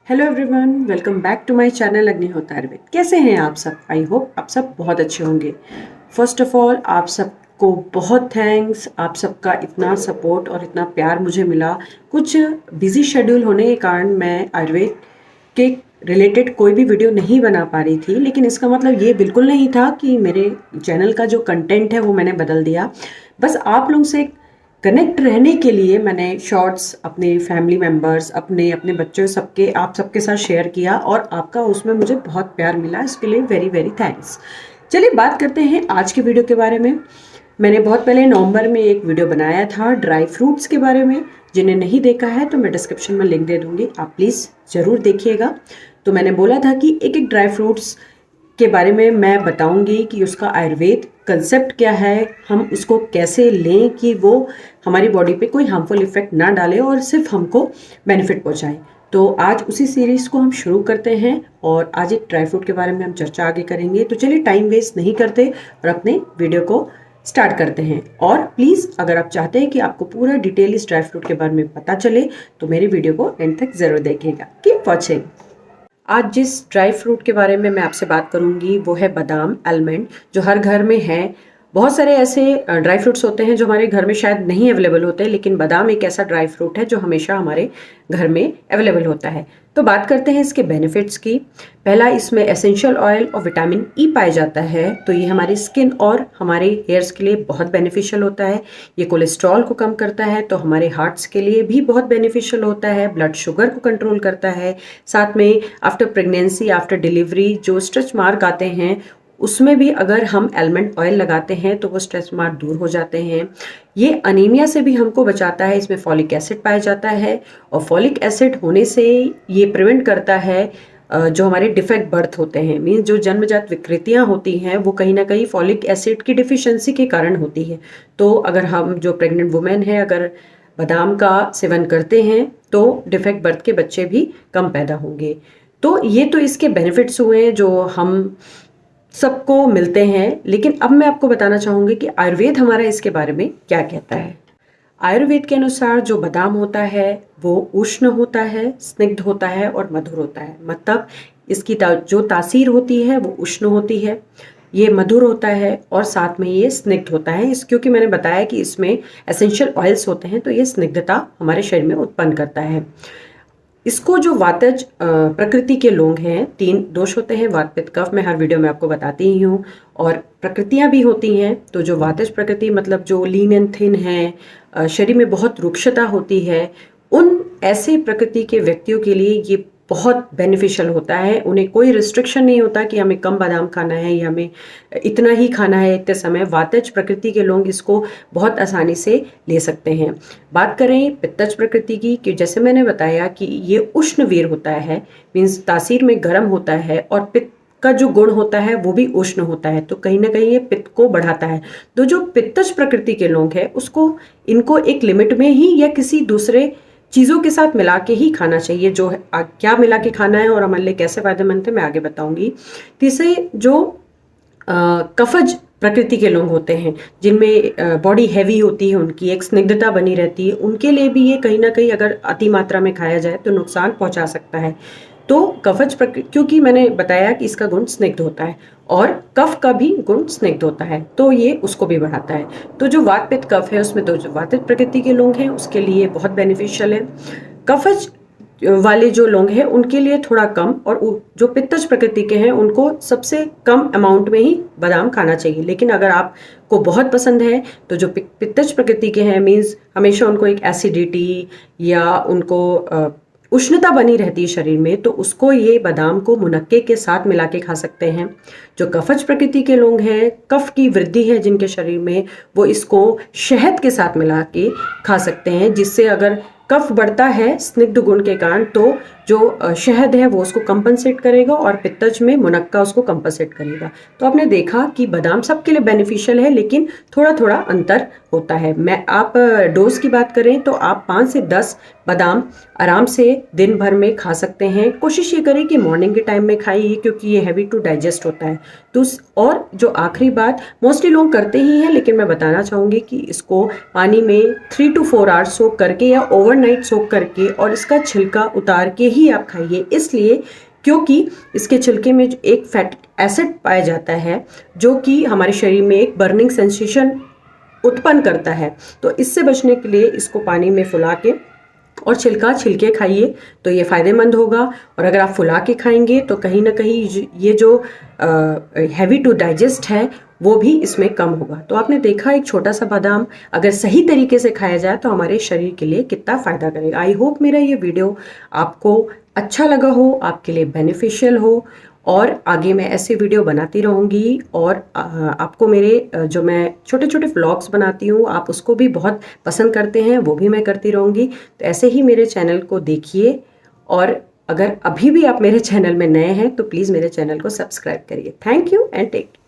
Hello everyone, welcome back to my channel Agnihotra Ayurveda. कैसे हैं आप सब? आई होप आप सब बहुत अच्छे होंगे। फर्स्ट ऑफ ऑल आप सबको बहुत थैंक्स। आप सबका इतना सपोर्ट और इतना प्यार मुझे मिला। कुछ बिजी शेड्यूल होने के कारण मैं आयुर्वेद के रिलेटेड कोई भी वीडियो नहीं बना पा रही थी, लेकिन इसका मतलब ये बिल्कुल नहीं था कि मेरे चैनल का जो कंटेंट है वो मैंने बदल दिया। बस आप लोग से कनेक्ट रहने के लिए मैंने शॉर्ट्स अपने फैमिली मेम्बर्स, अपने अपने बच्चों, सबके आप सबके साथ शेयर किया और आपका उसमें मुझे बहुत प्यार मिला। इसके लिए वेरी वेरी थैंक्स। चलिए बात करते हैं आज के वीडियो के बारे में। मैंने बहुत पहले नवंबर में एक वीडियो बनाया था ड्राई फ्रूट्स के बारे में। जिन्हें नहीं देखा है तो मैं डिस्क्रिप्शन में लिंक दे दूंगी, आप प्लीज़ ज़रूर देखिएगा। तो मैंने बोला था कि एक एक ड्राई फ्रूट्स के बारे में मैं बताऊंगी कि उसका आयुर्वेद कंसेप्ट क्या है, हम उसको कैसे लें कि वो हमारी बॉडी पे कोई हार्मफुल इफेक्ट ना डाले और सिर्फ हमको बेनिफिट पहुंचाए। तो आज उसी सीरीज़ को हम शुरू करते हैं और आज एक ड्राई फ्रूट के बारे में हम चर्चा आगे करेंगे। तो चलिए टाइम वेस्ट नहीं करते और अपने वीडियो को स्टार्ट करते हैं। और प्लीज़ अगर आप चाहते हैं कि आपको पूरा डिटेल इस ड्राई फ्रूट के बारे में पता चले तो मेरी वीडियो को एंड तक ज़रूर देखिएगा। Keep watching. आज जिस ड्राई फ्रूट के बारे में मैं आपसे बात करूंगी वो है बादाम, आलमंड, जो हर घर में है। बहुत सारे ऐसे ड्राई फ्रूट्स होते हैं जो हमारे घर में शायद नहीं अवेलेबल होते, लेकिन बादाम एक ऐसा ड्राई फ्रूट है जो हमेशा हमारे घर में अवेलेबल होता है। तो बात करते हैं इसके बेनिफिट्स की। पहला, इसमें एसेंशियल ऑयल और विटामिन ई पाया जाता है, तो ये हमारी स्किन और हमारे हेयर्स के लिए बहुत बेनिफिशियल होता है। ये कोलेस्ट्रॉल को कम करता है, तो हमारे हार्ट्स के लिए भी बहुत बेनिफिशियल होता है। ब्लड शुगर को कंट्रोल करता है। साथ में आफ्टर प्रेगनेंसी, आफ्टर डिलीवरी जो स्ट्रेच मार्क आते हैं उसमें भी अगर हम आलमंड ऑयल लगाते हैं तो वो स्ट्रेच मार्क दूर हो जाते हैं। ये अनीमिया से भी हमको बचाता है। इसमें फॉलिक एसिड पाया जाता है और फॉलिक एसिड होने से ये प्रिवेंट करता है जो हमारे डिफेक्ट बर्थ होते हैं, मीन्स जो जन्मजात विकृतियां होती हैं वो कहीं ना कहीं फॉलिक एसिड की डिफिशियंसी के कारण होती है। तो अगर हम जो प्रेग्नेंट वुमेन है अगर बादाम का सेवन करते हैं तो डिफेक्ट बर्थ के बच्चे भी कम पैदा होंगे। तो ये तो इसके बेनिफिट्स हुए जो हम सबको मिलते हैं। लेकिन अब मैं आपको बताना चाहूँगी कि आयुर्वेद हमारा इसके बारे में क्या कहता है। आयुर्वेद के अनुसार जो बादाम होता है वो उष्ण होता है, स्निग्ध होता है और मधुर होता है। मतलब इसकी जो तासीर होती है वो उष्ण होती है, ये मधुर होता है और साथ में ये स्निग्ध होता है। क्योंकि मैंने बताया कि इसमें एसेंशियल ऑयल्स होते हैं तो ये स्निग्धता हमारे शरीर में उत्पन्न करता है। इसको जो वातज प्रकृति के लोग हैं, 3 दोष होते हैं, वात पित्त कफ, मैं हर वीडियो में आपको बताती ही हूँ। और प्रकृतियाँ भी होती हैं। तो जो वातज प्रकृति मतलब जो लीन एंड थिन है, शरीर में बहुत रुक्षता होती है, उन ऐसे प्रकृति के व्यक्तियों के लिए ये बहुत बेनिफिशियल होता है। उन्हें कोई रिस्ट्रिक्शन नहीं होता कि हमें कम बादाम खाना है या हमें इतना ही खाना है इतने समय। वातज प्रकृति के लोग इसको बहुत आसानी से ले सकते हैं। बात करें पित्तज प्रकृति की, कि जैसे मैंने बताया कि ये उष्ण वीर होता है, मीन्स तासीर में गर्म होता है और पित्त का जो गुण होता है वो भी उष्ण होता है, तो कहीं ना कहीं ये पित्त को बढ़ाता है। तो जो पित्तज प्रकृति के लोग हैं उसको इनको एक लिमिट में ही या किसी दूसरे चीज़ों के साथ मिला के ही खाना चाहिए। जो क्या मिला के खाना है और हमारे लिए कैसे फायदेमंद है मैं आगे बताऊंगी। तीसरे, जो कफज प्रकृति के लोग होते हैं जिनमें बॉडी हैवी होती है, उनकी एक स्निग्धता बनी रहती है, उनके लिए भी ये कहीं ना कहीं अगर अति मात्रा में खाया जाए तो नुकसान पहुंचा सकता है। तो कफज क्योंकि मैंने बताया कि इसका गुण स्निग्ध होता है और कफ का भी गुण स्निग्ध होता है, तो ये उसको भी बढ़ाता है। तो जो वात पित्त कफ है उसमें जो वातित प्रकृति के लोग हैं उसके लिए बहुत बेनिफिशियल है। कफज वाले जो लोग हैं उनके लिए थोड़ा कम, और जो पित्तज प्रकृति के हैं उनको सबसे कम अमाउंट में ही बादाम खाना चाहिए। लेकिन अगर आपको बहुत पसंद है तो जो पित्तज प्रकृति के हैं, मीन्स हमेशा उनको एक एसिडिटी या उनको उष्णता बनी रहती है शरीर में, तो उसको ये बादाम को मुनक्के के साथ मिला के खा सकते हैं। जो कफज प्रकृति के लोग हैं, कफ की वृद्धि है जिनके शरीर में, वो इसको शहद के साथ मिला के खा सकते हैं, जिससे अगर कफ बढ़ता है स्निग्ध गुण के कारण तो जो शहद है वो उसको कंपनसेट करेगा और पित्तज में मुनक्का उसको कंपनसेट करेगा। तो आपने देखा कि बादाम सबके लिए बेनिफिशियल है, लेकिन थोड़ा थोड़ा अंतर होता है। मैं आप डोज की बात करें तो आप 5 से 10 बादाम आराम से दिन भर में खा सकते हैं। कोशिश ये करें कि मॉर्निंग के टाइम में खाइए क्योंकि ये हैवी टू डाइजेस्ट होता है। तो और जो आखिरी बात, मोस्टली लोग करते ही हैं लेकिन मैं बताना चाहूँगी कि इसको पानी में 3 to 4 आवर्स सोक करके या ओवर ओवरनाइट सोक करके और इसका छिलका उतार के ही आप खाइए, इसलिए क्योंकि इसके छिलके में एक फैटिक एसिड पाया जाता है जो कि हमारे शरीर में एक बर्निंग सेंसेशन उत्पन्न करता है। तो इससे बचने के लिए इसको पानी में फुला के और छिलके खाइए तो ये फ़ायदेमंद होगा। और अगर आप फुला के खाएंगे तो कहीं ना कहीं ये जो हैवी टू डाइजेस्ट है वो भी इसमें कम होगा। तो आपने देखा एक छोटा सा बादाम अगर सही तरीके से खाया जाए तो हमारे शरीर के लिए कितना फ़ायदा करेगा। आई होप मेरा ये वीडियो आपको अच्छा लगा हो, आपके लिए बेनिफिशियल हो, और आगे मैं ऐसे वीडियो बनाती रहूँगी। और आपको मेरे जो मैं छोटे छोटे व्लॉग्स बनाती हूँ आप उसको भी बहुत पसंद करते हैं, वो भी मैं करती रहूँगी। तो ऐसे ही मेरे चैनल को देखिए, और अगर अभी भी आप मेरे चैनल में नए हैं तो प्लीज़ मेरे चैनल को सब्सक्राइब करिए। Thank you and take care.